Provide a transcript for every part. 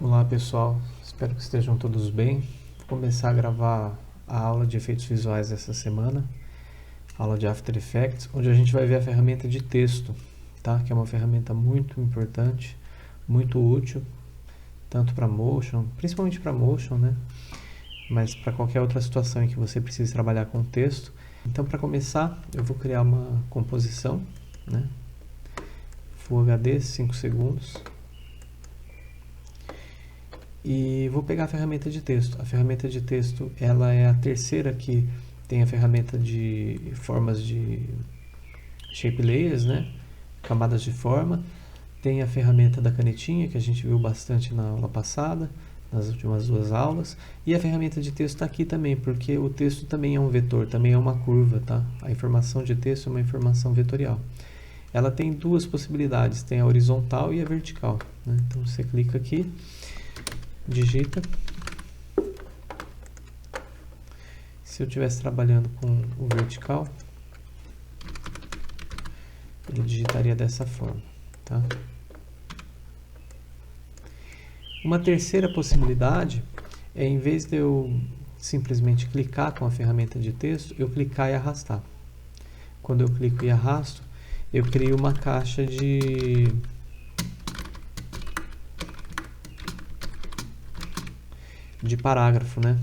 Olá pessoal, espero que estejam todos bem. Vou começar a gravar a aula de efeitos visuais essa semana, aula de After Effects, onde a gente vai ver a ferramenta de texto, tá? Que é uma ferramenta muito importante, muito útil, tanto para motion, principalmente para motion, né? Mas para qualquer outra situação em que você precise trabalhar com texto. Então, para começar, eu vou criar uma composição, né? Full HD, 5 segundos. E vou pegar a ferramenta de texto. A ferramenta de texto, ela é a terceira que tem a ferramenta de formas de shape layers, né? Camadas de forma. Tem a ferramenta da canetinha, que a gente viu bastante na aula passada, nas últimas duas aulas. E a ferramenta de texto está aqui também, porque o texto também é um vetor, também é uma curva, tá? A informação de texto é uma informação vetorial. Ela tem duas possibilidades, tem a horizontal e a vertical, né? Então você clica aqui, digita. Se eu estivesse trabalhando com o vertical, ele digitaria dessa forma, tá? Uma terceira possibilidade é, em vez de eu simplesmente clicar com a ferramenta de texto, eu clicar e arrastar. Quando eu clico e arrasto, eu crio uma caixa de parágrafo, né?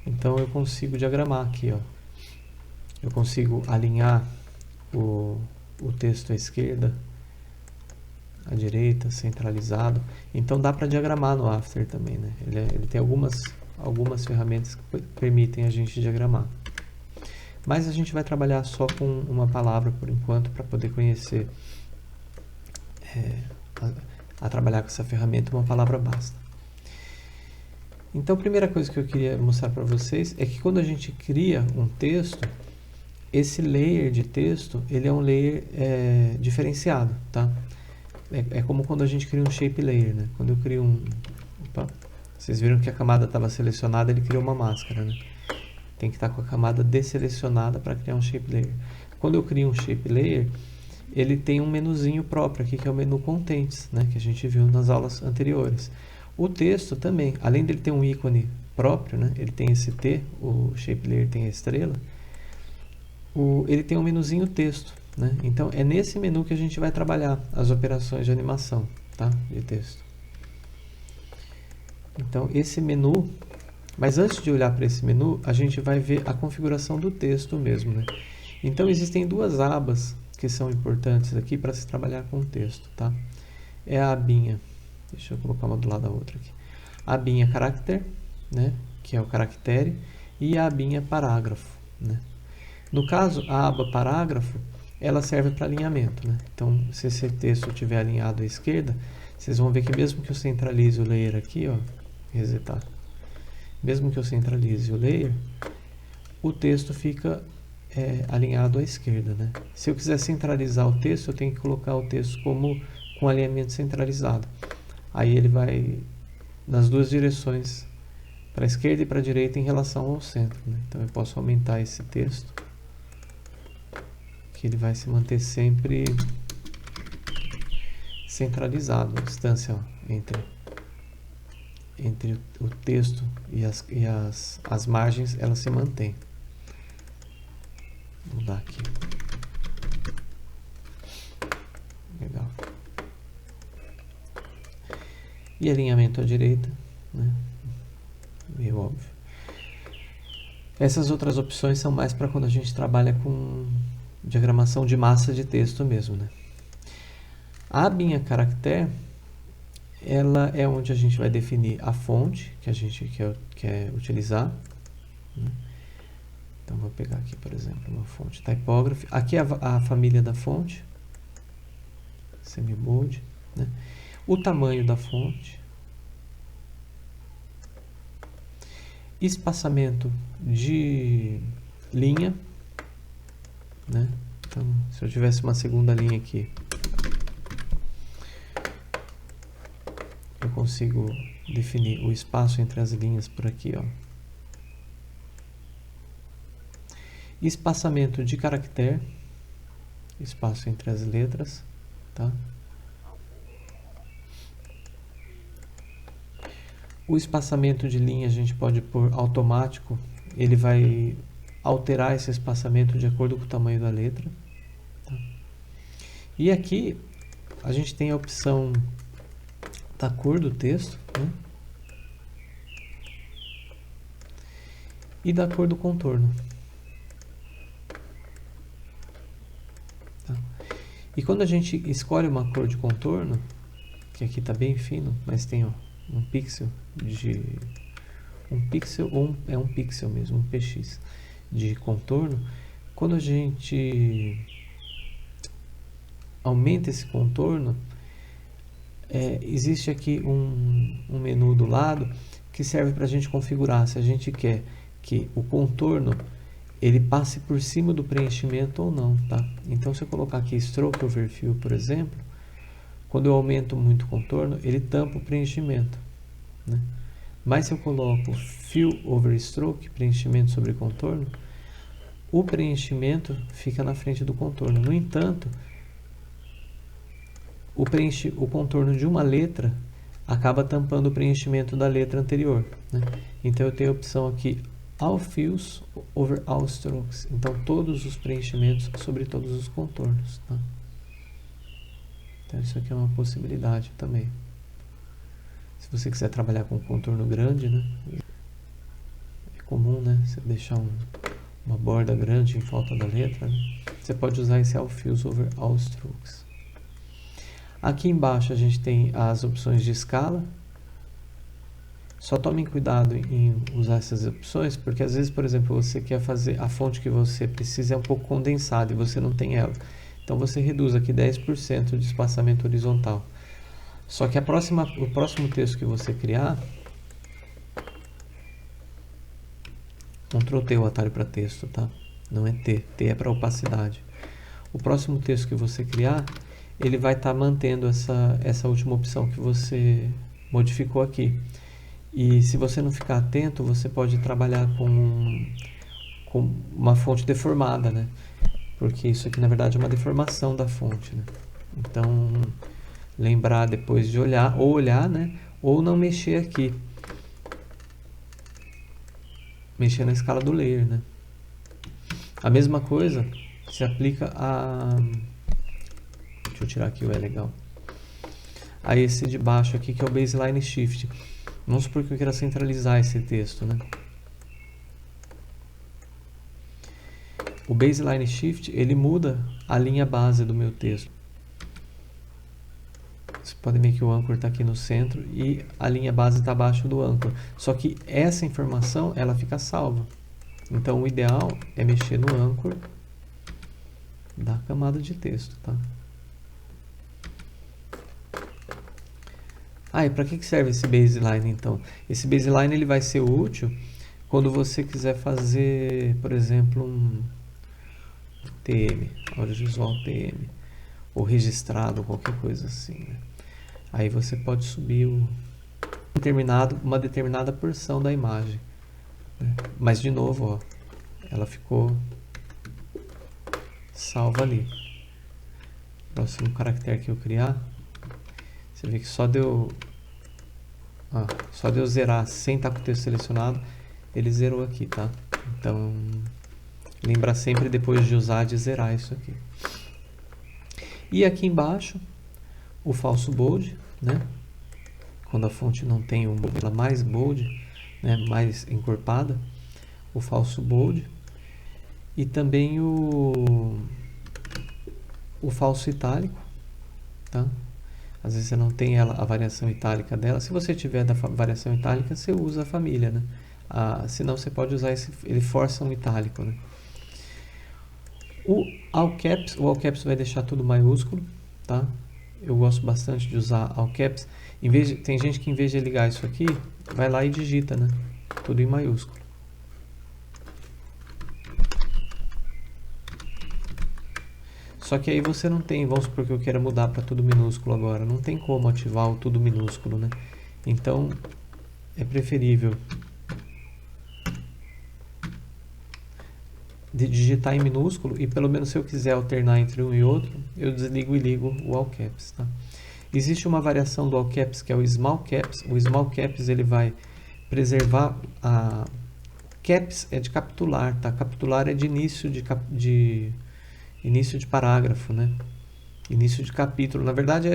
Então eu consigo diagramar aqui, ó. Eu consigo alinhar o texto à esquerda, à direita, centralizado. Então dá para diagramar no After também, né? Ele tem algumas ferramentas que permitem a gente diagramar. Mas a gente vai trabalhar só com uma palavra por enquanto para poder conhecer a trabalhar com essa ferramenta, uma palavra basta. Então a primeira coisa que eu queria mostrar para vocês é que quando a gente cria um texto, esse layer de texto, ele é um layer diferenciado, tá? É como quando a gente cria um shape layer, né? Quando eu crio um... Opa, vocês viram que a camada estava selecionada, ele criou uma máscara, né? Tem que estar com a camada desselecionada para criar um shape layer. Quando eu crio um shape layer, ele tem um menuzinho próprio aqui, que é o menu Contents, né? Que a gente viu nas aulas anteriores. O texto também, além dele ter um ícone próprio, né? Ele tem esse T, o shape layer tem a estrela, ele tem um menuzinho texto, né? Então é nesse menu que a gente vai trabalhar as operações de animação, tá? De texto. Então esse menu, mas antes de olhar para esse menu, a gente vai ver a configuração do texto mesmo, né? Então existem duas abas que são importantes aqui para se trabalhar com o texto, tá? É a abinha, deixa eu colocar uma do lado da outra aqui. A abinha character, né? Que é o caractere, e a abinha parágrafo, né? No caso, a aba parágrafo, ela serve para alinhamento, né? Então, se esse texto estiver alinhado à esquerda, vocês vão ver que mesmo que eu centralize o layer aqui, ó, resetar, mesmo que eu centralize o layer, o texto fica alinhado à esquerda, né? Se eu quiser centralizar o texto, eu tenho que colocar o texto como com alinhamento centralizado. Aí ele vai nas duas direções, para a esquerda e para a direita em relação ao centro, né? Então eu posso aumentar esse texto, que ele vai se manter sempre centralizado, a distância entre o texto e as margens, ela se mantém. Vou mudar aqui. Legal. E alinhamento à direita, né? Meio óbvio. Essas outras opções são mais para quando a gente trabalha com diagramação de massa de texto mesmo, né? A abinha caractere, ela é onde a gente vai definir a fonte que a gente quer utilizar, né? Então vou pegar aqui, por exemplo, uma fonte typography. Aqui é a família da fonte, semi-bold, né? O tamanho da fonte, espaçamento de linha, né? Então, se eu tivesse uma segunda linha aqui, eu consigo definir o espaço entre as linhas por aqui, ó. Espaçamento de caractere, espaço entre as letras, tá? O espaçamento de linha a gente pode pôr automático, ele vai alterar esse espaçamento de acordo com o tamanho da letra. Tá? E aqui a gente tem a opção da cor do texto, né? E da cor do contorno. Tá? E quando a gente escolhe uma cor de contorno, que aqui está bem fino, mas tem ó, um pixel ou é um pixel mesmo, um px de contorno. Quando a gente aumenta esse contorno, existe aqui um menu do lado que serve para a gente configurar se a gente quer que o contorno ele passe por cima do preenchimento ou não, tá? Então, se eu colocar aqui Stroke Over Fill, por exemplo, quando eu aumento muito o contorno, ele tampa o preenchimento, né? Mas se eu coloco Fill Over Stroke, preenchimento sobre contorno, o preenchimento fica na frente do contorno. No entanto, o contorno de uma letra acaba tampando o preenchimento da letra anterior, né? Então eu tenho a opção aqui All Fills Over All Strokes. Então todos os preenchimentos sobre todos os contornos, tá? Então isso aqui é uma possibilidade também. Se você quiser trabalhar com contorno grande, né? É comum, né? Você deixar uma borda grande em volta da letra, né? Você pode usar esse All Fills Over All Strokes. Aqui embaixo a gente tem as opções de escala. Só tomem cuidado em usar essas opções, porque às vezes, por exemplo, você quer fazer a fonte que você precisa é um pouco condensada e você não tem ela. Então você reduz aqui 10% de espaçamento horizontal. Só que o próximo texto que você criar, Ctrl T o atalho para texto, tá? Não é T, T é para opacidade. O próximo texto que você criar, ele vai estar mantendo essa última opção que você modificou aqui. E se você não ficar atento, você pode trabalhar com uma fonte deformada, né? Porque isso aqui na verdade é uma deformação da fonte, né? Então, lembrar depois de olhar, né? Ou não mexer aqui. Mexer na escala do layer, né? A mesma coisa se aplica a... Deixa eu tirar aqui o legal. A esse de baixo aqui, que é o Baseline Shift. Vamos supor que eu queira centralizar esse texto, né? O Baseline Shift, ele muda a linha base do meu texto. Você pode ver que o Anchor está aqui no centro e a linha base está abaixo do Anchor. Só que essa informação, ela fica salva. Então, o ideal é mexer no Anchor da camada de texto, tá? E para que serve esse baseline, então? Esse baseline ele vai ser útil quando você quiser fazer, por exemplo, um TM, audiovisual TM, ou registrado, qualquer coisa assim, né? Aí você pode subir uma determinada porção da imagem, né? Mas, de novo, ó, ela ficou salva ali. Próximo caractere que eu criar, você vê que só de eu zerar sem estar com o texto selecionado, ele zerou aqui, tá? Então, lembra sempre depois de usar de zerar isso aqui. E aqui embaixo, o falso bold, né? Quando a fonte não tem ela mais bold, né? Mais encorpada, o falso bold. E também o falso itálico, tá? Às vezes você não tem a variação itálica dela. Se você tiver da variação itálica, você usa a família, né? Senão você pode usar ele força um itálico, né? O All Caps vai deixar tudo maiúsculo, tá? Eu gosto bastante de usar All Caps. Tem gente que em vez de ligar isso aqui, vai lá e digita, né? Tudo em maiúsculo. Só que aí você não tem, vamos supor que eu queira mudar para tudo minúsculo agora. Não tem como ativar o tudo minúsculo, né? Então, é preferível digitar em minúsculo e pelo menos se eu quiser alternar entre um e outro, eu desligo e ligo o All Caps, tá? Existe uma variação do all caps que é o small caps. O small caps ele vai preservar a caps é de capitular, tá? Capitular é de início de início de parágrafo, né? Início de capítulo. Na verdade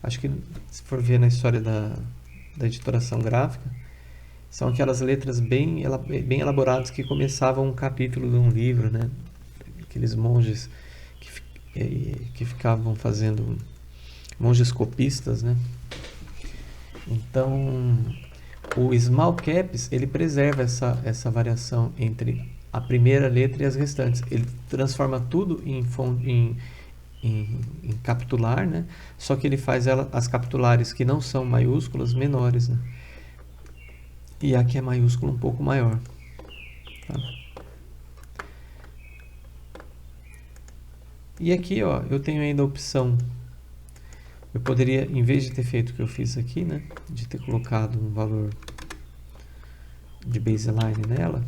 acho que se for ver na história da editoração gráfica, são aquelas letras bem elaboradas que começavam um capítulo de um livro, né? Aqueles monges que ficavam fazendo, monges copistas, né? Então, o small caps, ele preserva essa variação entre a primeira letra e as restantes. Ele transforma tudo em capitular, né? Só que ele faz as capitulares que não são maiúsculas menores, né? E aqui é maiúsculo um pouco maior, tá? E aqui, ó, eu tenho ainda a opção. Eu poderia, em vez de ter feito o que eu fiz aqui, né, de ter colocado um valor de baseline nela,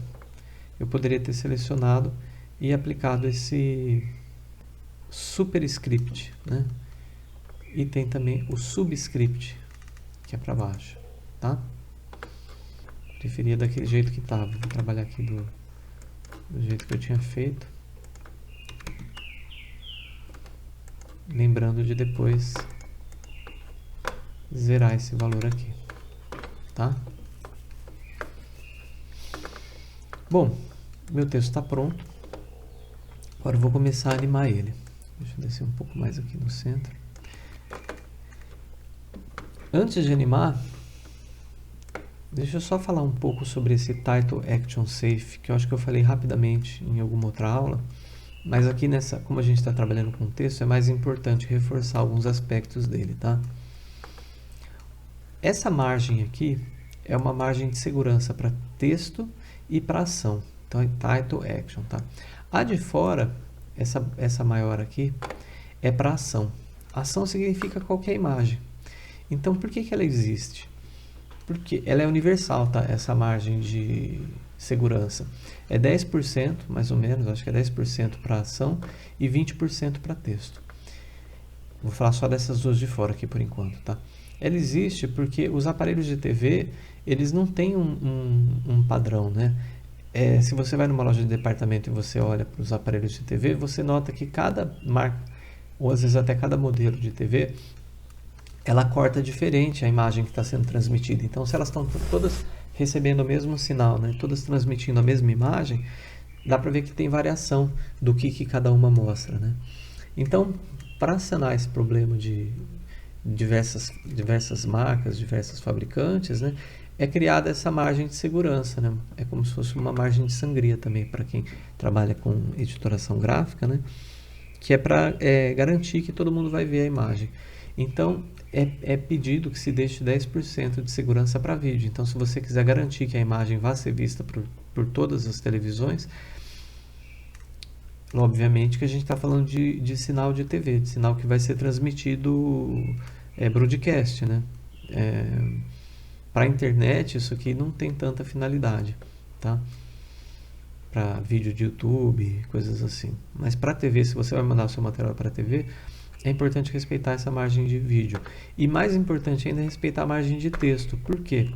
eu poderia ter selecionado e aplicado esse superscript, né? E tem também o subscript, que é para baixo, tá? Preferia daquele jeito que estava. Vou trabalhar aqui do jeito que eu tinha feito. Lembrando de depois zerar esse valor aqui, tá? Bom, meu texto está pronto. Agora eu vou começar a animar ele. Deixa eu descer um pouco mais aqui no centro. Antes de animar, deixa eu só falar um pouco sobre esse Title Action Safe, que eu acho que eu falei rapidamente em alguma outra aula, mas aqui como a gente está trabalhando com texto, é mais importante reforçar alguns aspectos dele, tá? Essa margem aqui é uma margem de segurança para texto e para ação. Então, é Title Action, tá? A de fora, essa maior aqui, é para ação. Ação significa qualquer imagem. Então, por que ela existe? Porque ela é universal, tá? Essa margem de segurança. É 10%, mais ou menos, acho que é 10% para ação e 20% para texto. Vou falar só dessas duas de fora aqui por enquanto, tá? Ela existe porque os aparelhos de TV, eles não têm um padrão, né? Se você vai numa loja de departamento e você olha para os aparelhos de TV, você nota que cada marca, ou às vezes até cada modelo de TV, ela corta diferente a imagem que está sendo transmitida. Então, se elas estão todas recebendo o mesmo sinal, né, todas transmitindo a mesma imagem, dá para ver que tem variação do que cada uma mostra, né? Então, para sanar esse problema de diversas marcas, diversos fabricantes, né, é criada essa margem de segurança, né? É como se fosse uma margem de sangria também para quem trabalha com editoração gráfica, né? Que é para garantir que todo mundo vai ver a imagem. Então, é pedido que se deixe 10% de segurança para vídeo. Então, se você quiser garantir que a imagem vá ser vista por todas as televisões, obviamente que a gente está falando de sinal de TV, de sinal que vai ser transmitido broadcast, né? Para a internet, isso aqui não tem tanta finalidade, tá? Para vídeo de YouTube, coisas assim. Mas para a TV, se você vai mandar o seu material para a TV, é importante respeitar essa margem de vídeo. E mais importante ainda é respeitar a margem de texto. Por quê?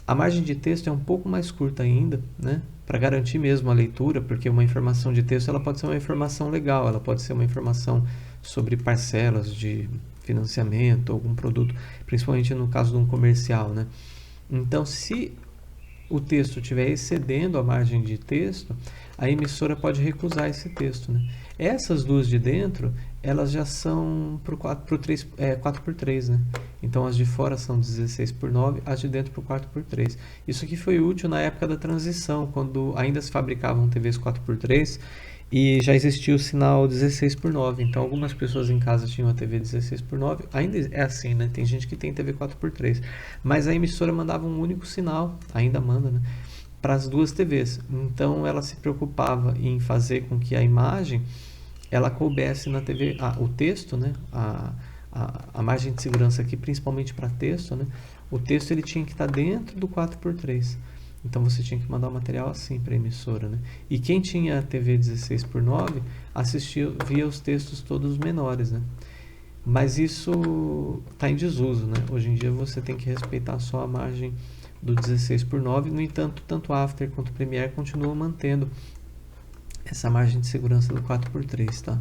A margem de texto é um pouco mais curta ainda, né? Para garantir mesmo a leitura, porque uma informação de texto ela pode ser uma informação legal, ela pode ser uma informação sobre parcelas de financiamento, algum produto, principalmente no caso de um comercial, né? Então, se o texto estiver excedendo a margem de texto, a emissora pode recusar esse texto, né? Essas duas de dentro, elas já são por 4x3, né? Então as de fora são 16:9, as de dentro por 4x3. Isso aqui foi útil na época da transição, quando ainda se fabricavam TVs 4x3 e já existia o sinal 16:9. Então algumas pessoas em casa tinham a TV 16:9, ainda é assim, né? Tem gente que tem TV 4x3, mas a emissora mandava um único sinal, ainda manda, né? Para as duas TVs. Então ela se preocupava em fazer com que a imagem ela coubesse na TV, o texto, né? A margem de segurança aqui, principalmente para texto, né? O texto ele tinha que estar dentro do 4x3. Então você tinha que mandar o material assim para a emissora, né? E quem tinha a TV 16:9 via os textos todos menores, né? Mas isso está em desuso, né? Hoje em dia você tem que respeitar só a margem do 16:9. No entanto, tanto o After quanto o Premiere continuam mantendo essa margem de segurança do 4:3, tá?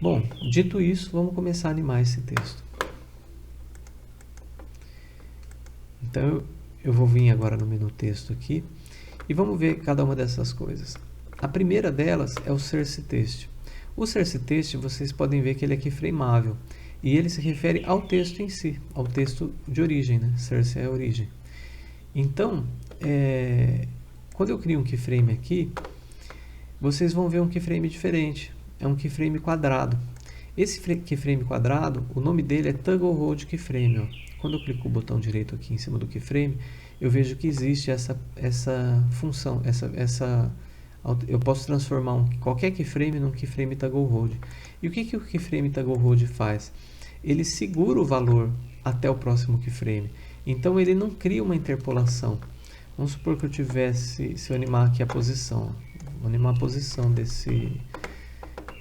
Bom, dito isso, vamos começar a animar esse texto. Então, eu vou vir agora no menu texto aqui e vamos ver cada uma dessas coisas. A primeira delas é o source text. O source text, vocês podem ver que ele é keyframeável e ele se refere ao texto em si, ao texto de origem, né? Source é a origem. Então, quando eu crio um keyframe aqui, vocês vão ver um keyframe diferente. É um keyframe quadrado. Esse keyframe quadrado, o nome dele é Toggle Hold Keyframe. Ó. Quando eu clico o botão direito aqui em cima do keyframe, eu vejo que existe essa função, eu posso transformar qualquer keyframe num keyframe Toggle Hold. E o que o keyframe Toggle Hold faz? Ele segura o valor até o próximo keyframe. Então ele não cria uma interpolação. Vamos supor que se eu animar aqui a posição. Vou animar a posição desse...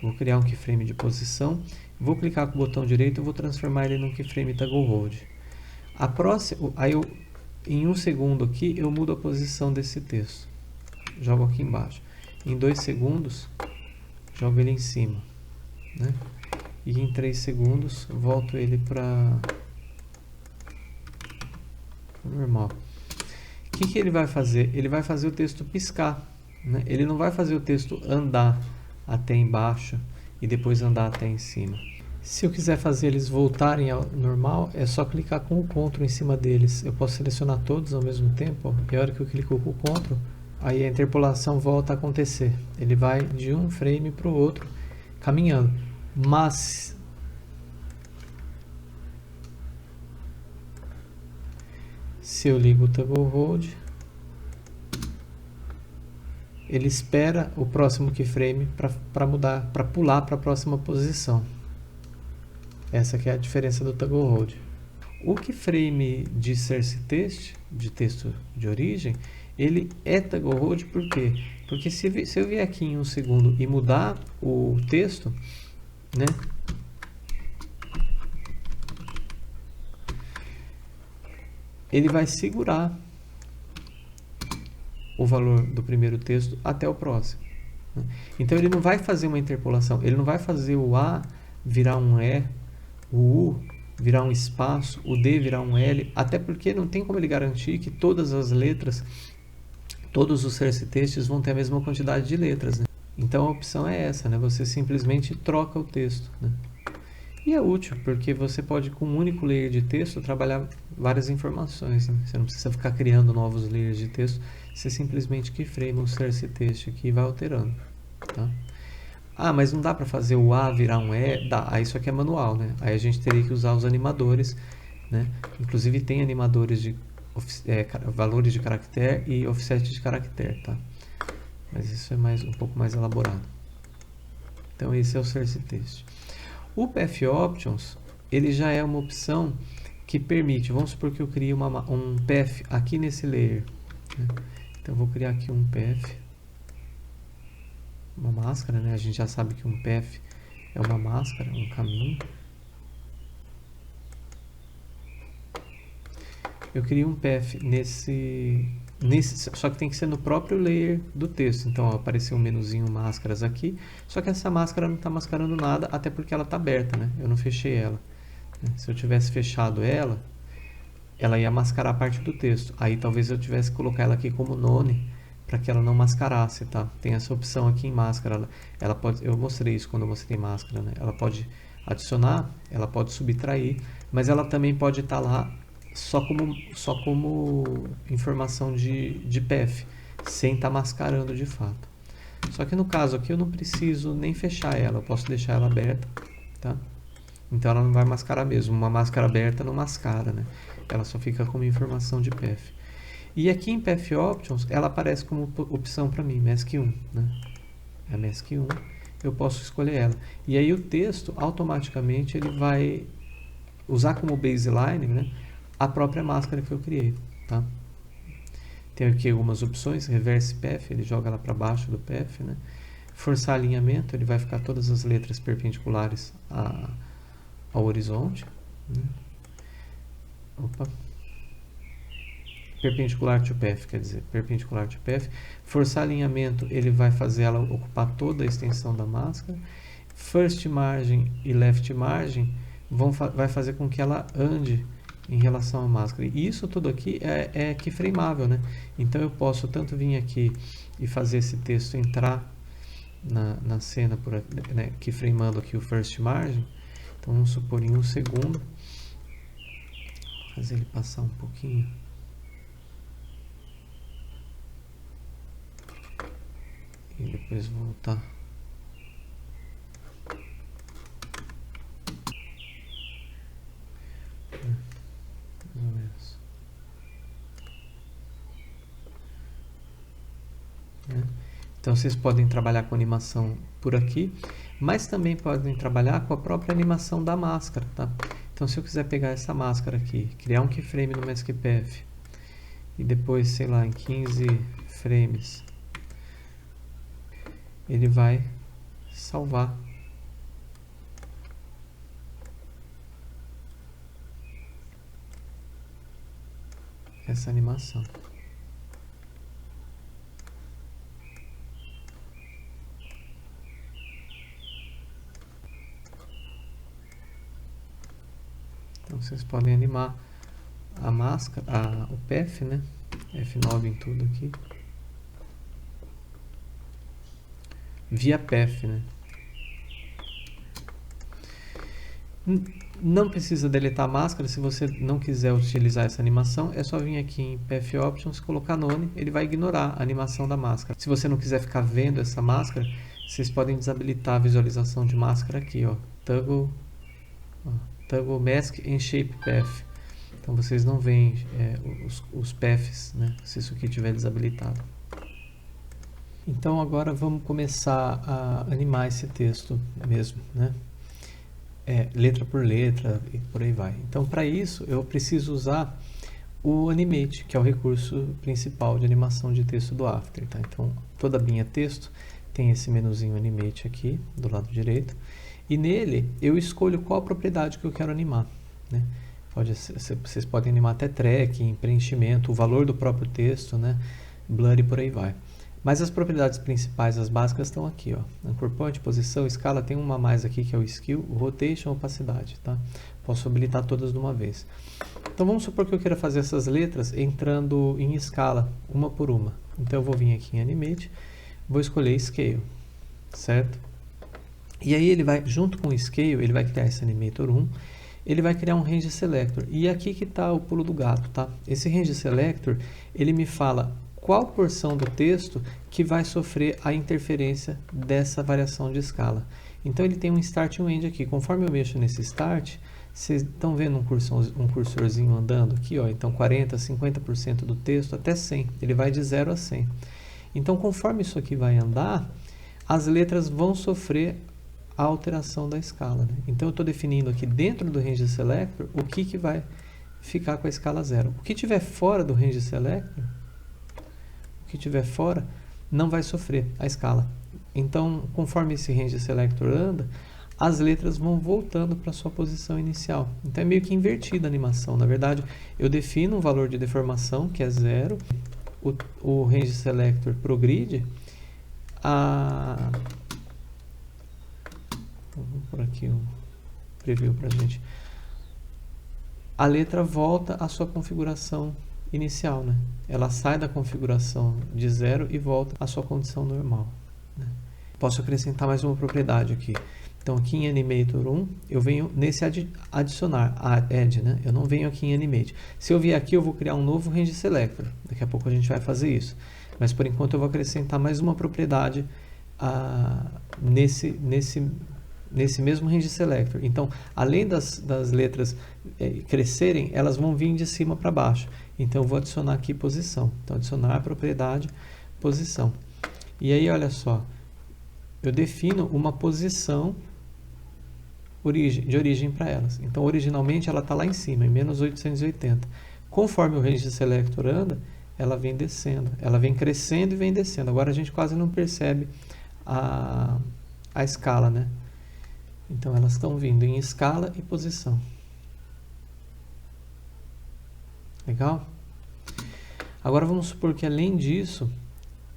Vou criar um keyframe de posição. Vou clicar com o botão direito e vou transformar ele num keyframe Toggle Hold. Em 1 segundo aqui, eu mudo a posição desse texto. Jogo aqui embaixo. Em 2 segundos, jogo ele em cima. Né? E em 3 segundos, volto ele para normal. O que ele vai fazer? Ele vai fazer o texto piscar. Né? Ele não vai fazer o texto andar até embaixo e depois andar até em cima. Se eu quiser fazer eles voltarem ao normal, é só clicar com o Ctrl em cima deles. Eu posso selecionar todos ao mesmo tempo, ó, e a hora que eu clico com o Ctrl, aí a interpolação volta a acontecer. Ele vai de um frame para o outro, caminhando. Mas se eu ligo o Toggle Hold, ele espera o próximo keyframe para pular para a próxima posição. Essa que é a diferença do Toggle Hold. O keyframe de source text, de texto de origem, ele é Toggle Hold por quê? Porque se eu vier aqui em 1 segundo e mudar o texto, né? Ele vai segurar o valor do primeiro texto até o próximo. Né? Então ele não vai fazer uma interpolação, ele não vai fazer o A virar um E, o U virar um espaço, o D virar um L, até porque não tem como ele garantir que todas as letras, todos os source texts vão ter a mesma quantidade de letras. Né? Então a opção é essa, né? Você simplesmente troca o texto. Né? E é útil, porque você pode, com um único layer de texto, trabalhar várias informações. Né? Você não precisa ficar criando novos layers de texto, você simplesmente keyframe o source text aqui e vai alterando. Tá? Ah, mas não dá para fazer o A virar um E? Dá. Aí isso aqui é manual, né? Aí a gente teria que usar os animadores, né? Inclusive tem animadores de valores de caractere e offset de caractere, tá? Mas isso é um pouco mais elaborado. Então esse é o source text. O Path Options, ele já é uma opção que permite, vamos supor que eu crie um path aqui nesse layer. Né? Então eu vou criar aqui um path. Uma máscara, né? A gente já sabe que um path é uma máscara, um caminho. Eu crio um path nesse, só que tem que ser no próprio layer do texto. Então, ó, apareceu um menuzinho máscaras aqui, só que essa máscara não está mascarando nada, até porque ela está aberta, né? Eu não fechei ela. Se eu tivesse fechado ela ia mascarar a parte do texto. Aí talvez eu tivesse que colocar ela aqui como none, para que ela não mascarasse, tá? Tem essa opção aqui em máscara. Ela pode, eu mostrei isso quando eu mostrei máscara, né? Ela pode adicionar, ela pode subtrair, mas ela também pode estar lá só como informação de path, sem estar mascarando de fato. Só que no caso aqui eu não preciso nem fechar ela, eu posso deixar ela aberta, tá? Então ela não vai mascarar mesmo. Uma máscara aberta não mascara, né? Ela só fica como informação de path. E aqui em Path Options, ela aparece como opção para mim, Mask 1. Né? É Mask 1, eu posso escolher ela. E aí o texto, automaticamente, ele vai usar como baseline, né, a própria máscara que eu criei. Tá? Tem aqui algumas opções, Reverse Path, ele joga lá para baixo do Path. Né? forçar alinhamento, ele vai ficar todas as letras perpendiculares ao horizonte. Né? Opa. Perpendicular to path, quer dizer, perpendicular to path. Forçar alinhamento, ele vai fazer ela ocupar toda a extensão da máscara. First margin e left margin vai fazer com que ela ande em relação à máscara. E isso tudo aqui é keyframeável, né? Então eu posso tanto vir aqui e fazer esse texto entrar na cena, né, keyframeando aqui o first margin. Então vamos supor em 1 segundo. Fazer ele passar um pouquinho. E depois voltar. Mais ou menos. Então vocês podem trabalhar com animação por aqui, mas também podem trabalhar com a própria animação da máscara, tá? Então se eu quiser pegar essa máscara aqui, criar um keyframe no MaskPath e depois, sei lá, em 15 frames, ele vai salvar essa animação. Então vocês podem animar a máscara, o path, né? F9 em tudo aqui. Via path, né? Não precisa deletar a máscara. Se você não quiser utilizar essa animação, é só vir aqui em Path Options, colocar None, ele vai ignorar a animação da máscara. Se você não quiser ficar vendo essa máscara, vocês podem desabilitar a visualização de máscara aqui, ó. Toggle Mask and Shape Path. Então vocês não veem os paths, né, se isso aqui estiver desabilitado. Então agora vamos começar a animar esse texto mesmo, né? Letra por letra e por aí vai. Então para isso eu preciso usar o Animate, que é o recurso principal de animação de texto do After, tá? Então toda linha texto tem esse menuzinho Animate aqui do lado direito, e nele eu escolho qual propriedade que eu quero animar, né? Vocês podem animar até tracking, preenchimento, o valor do próprio texto, né? Blur e por aí vai. Mas as propriedades principais, as básicas, estão aqui, ó. Anchor point, posição, escala, tem uma a mais aqui que é o skill, rotation, opacidade, tá? Posso habilitar todas de uma vez. Então vamos supor que eu queira fazer essas letras entrando em escala, uma por uma. Então eu vou vir aqui em Animate, vou escolher Scale, certo? E aí ele vai, junto com o Scale, ele vai criar esse Animator 1, ele vai criar um Range Selector. E aqui que está o pulo do gato, tá? Esse Range Selector, ele me fala qual porção do texto que vai sofrer a interferência dessa variação de escala. Então ele tem um Start e um End aqui. Conforme eu mexo nesse Start, vocês estão vendo um cursorzinho andando aqui, ó. Então 40%, 50% do texto até 100. Ele vai de 0 a 100. Então conforme isso aqui vai andar, as letras vão sofrer a alteração da escala, né? Então eu estou definindo aqui dentro do Range Selector o que vai ficar com a escala 0. O que estiver fora do Range Selector, não vai sofrer a escala. Então, conforme esse Range Selector anda, as letras vão voltando para sua posição inicial. Então, é meio que invertida a animação. Na verdade, eu defino um valor de deformação, que é 0. O Range Selector progride. Vamos por aqui um preview para a gente. A letra volta à sua configuração inicial, né? Ela sai da configuração de 0 e volta à sua condição normal, né? Posso acrescentar mais uma propriedade aqui. Então aqui em Animator 1, eu venho nesse adicionar, add, né? Eu não venho aqui em Animate. Se eu vier aqui, eu vou criar um novo Range Selector. Daqui a pouco a gente vai fazer isso. Mas por enquanto eu vou acrescentar mais uma propriedade nesse mesmo Range Selector. Então, além das letras crescerem, elas vão vir de cima para baixo. Então, eu vou adicionar aqui posição. Então, adicionar a propriedade posição. E aí, olha só, eu defino uma posição de origem para elas. Então, originalmente, ela está lá em cima, em menos 880. Conforme o Range Selector anda, ela vem descendo. Ela vem crescendo e vem descendo. Agora, a gente quase não percebe a escala, né? Então elas estão vindo em escala e posição. Legal? Agora vamos supor que além disso,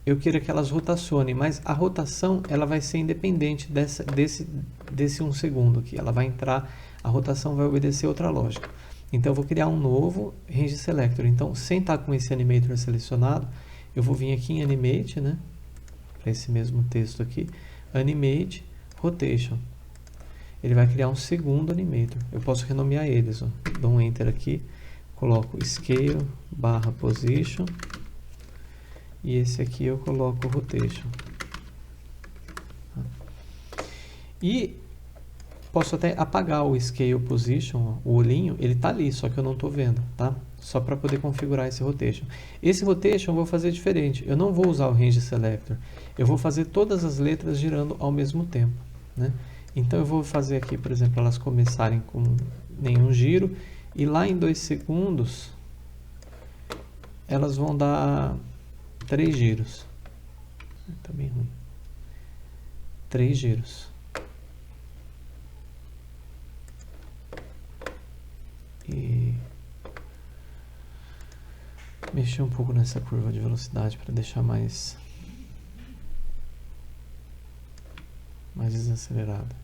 eu queira que elas rotacionem, mas a rotação ela vai ser independente desse 1 segundo aqui. Ela vai entrar, a rotação vai obedecer outra lógica. Então eu vou criar um novo Range Selector. Então, sem estar com esse Animator selecionado, eu vou vir aqui em Animate, né? Para esse mesmo texto aqui, Animate, Rotation. Ele vai criar um segundo Animator. Eu posso renomear eles, ó. Dou um Enter aqui, coloco Scale / Position. E esse aqui eu coloco Rotation. E posso até apagar o Scale Position, ó, o olhinho, ele está ali, só que eu não estou vendo, tá? Só para poder configurar esse Rotation. Esse Rotation eu vou fazer diferente. Eu não vou usar o Range Selector. Eu vou fazer todas as letras girando ao mesmo tempo, né? Então eu vou fazer aqui, por exemplo, elas começarem com nenhum giro. E lá em 2 segundos, elas vão dar 3 giros. Tá bem ruim. 3 giros. E mexer um pouco nessa curva de velocidade para deixar mais desacelerada.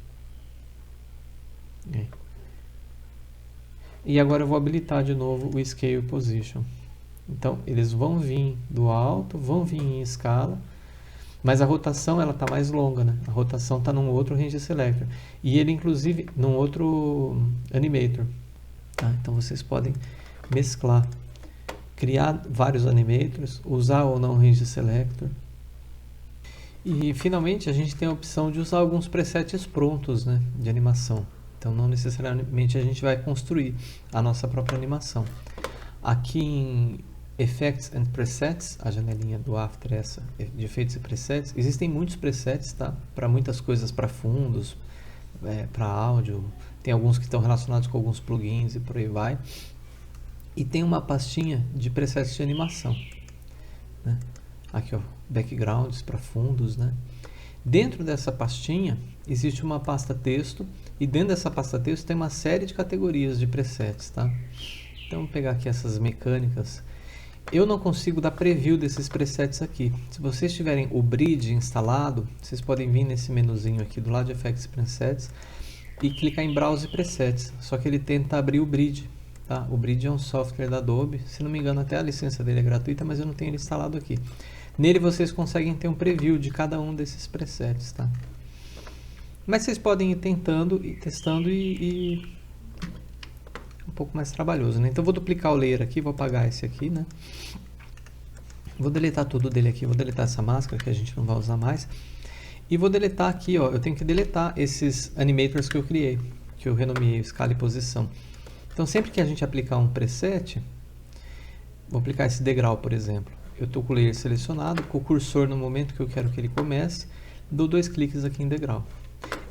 E agora eu vou habilitar de novo o Scale Position. Então, eles vão vir do alto, vão vir em escala, mas a rotação ela está mais longa, né? A rotação está num outro Range Selector. E ele, inclusive, num outro Animator. Tá? Então, vocês podem mesclar, criar vários Animators, usar ou não Range Selector. E, finalmente, a gente tem a opção de usar alguns presets prontos, né, de animação. Então, não necessariamente a gente vai construir a nossa própria animação. Aqui em Effects and Presets, a janelinha do After, essa de efeitos e presets, existem muitos presets, tá? Para muitas coisas, para fundos, para áudio, tem alguns que estão relacionados com alguns plugins e por aí vai. E tem uma pastinha de presets de animação, né? Aqui, ó, backgrounds para fundos, né? Dentro dessa pastinha existe uma pasta texto e dentro dessa pasta texto tem uma série de categorias de presets, tá? Então, vou pegar aqui essas mecânicas. Eu não consigo dar preview desses presets aqui. Se vocês tiverem o Bridge instalado, vocês podem vir nesse menuzinho aqui do lado de Effects e Presets e clicar em Browse Presets. Só que ele tenta abrir o Bridge, tá? O Bridge é um software da Adobe. Se não me engano, até a licença dele é gratuita, mas eu não tenho ele instalado aqui. Nele vocês conseguem ter um preview de cada um desses presets, tá? Mas vocês podem ir tentando e testando e um pouco mais trabalhoso, né? Então vou duplicar o layer aqui, vou apagar esse aqui, né? Vou deletar tudo dele aqui, vou deletar essa máscara que a gente não vai usar mais. E vou deletar aqui, ó, eu tenho que deletar esses animators que eu criei, que eu renomeei escala e posição. Então sempre que a gente aplicar um preset, vou aplicar esse degrau, por exemplo. Eu estou com o layer selecionado, com o cursor no momento que eu quero que ele comece, dou 2 cliques aqui em degrau.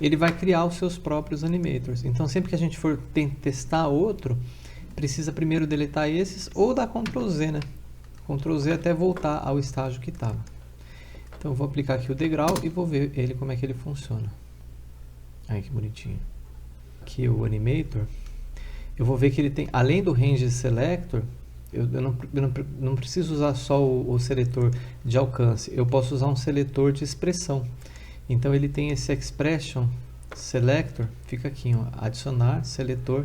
Ele vai criar os seus próprios animators. Então, sempre que a gente for testar outro, precisa primeiro deletar esses ou dar Ctrl Z, né? Ctrl Z até voltar ao estágio que estava. Então, eu vou aplicar aqui o degrau e vou ver ele como é que ele funciona. Ai, que bonitinho. Aqui o animator. Eu vou ver que ele tem, além do Range Selector, eu não preciso usar só o seletor de alcance. Eu posso usar um seletor de expressão. Então ele tem esse Expression Selector, fica aqui, ó, adicionar seletor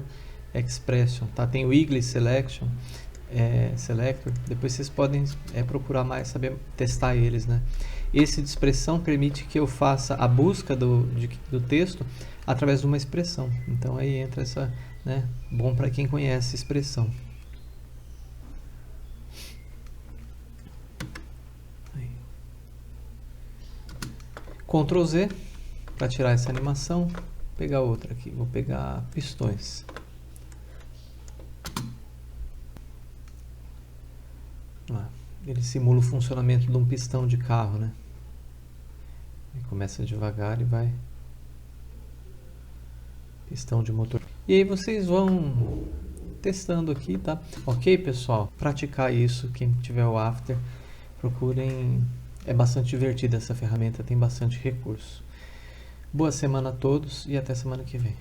Expression, tá? Tem o Eagle Selection Selector, depois vocês podem procurar mais, saber testar eles, né? Esse de expressão permite que eu faça a busca do texto através de uma expressão. Então aí entra essa, né? Bom para quem conhece expressão. Ctrl Z para tirar essa animação, vou pegar outra aqui, vou pegar pistões. Lá, ele simula o funcionamento de um pistão de carro, né? Ele começa devagar e vai. Pistão de motor. E aí vocês vão testando aqui, tá? Ok, pessoal? Praticar isso, quem tiver o After, procurem É bastante divertida essa ferramenta, tem bastante recurso. Boa semana a todos e até semana que vem.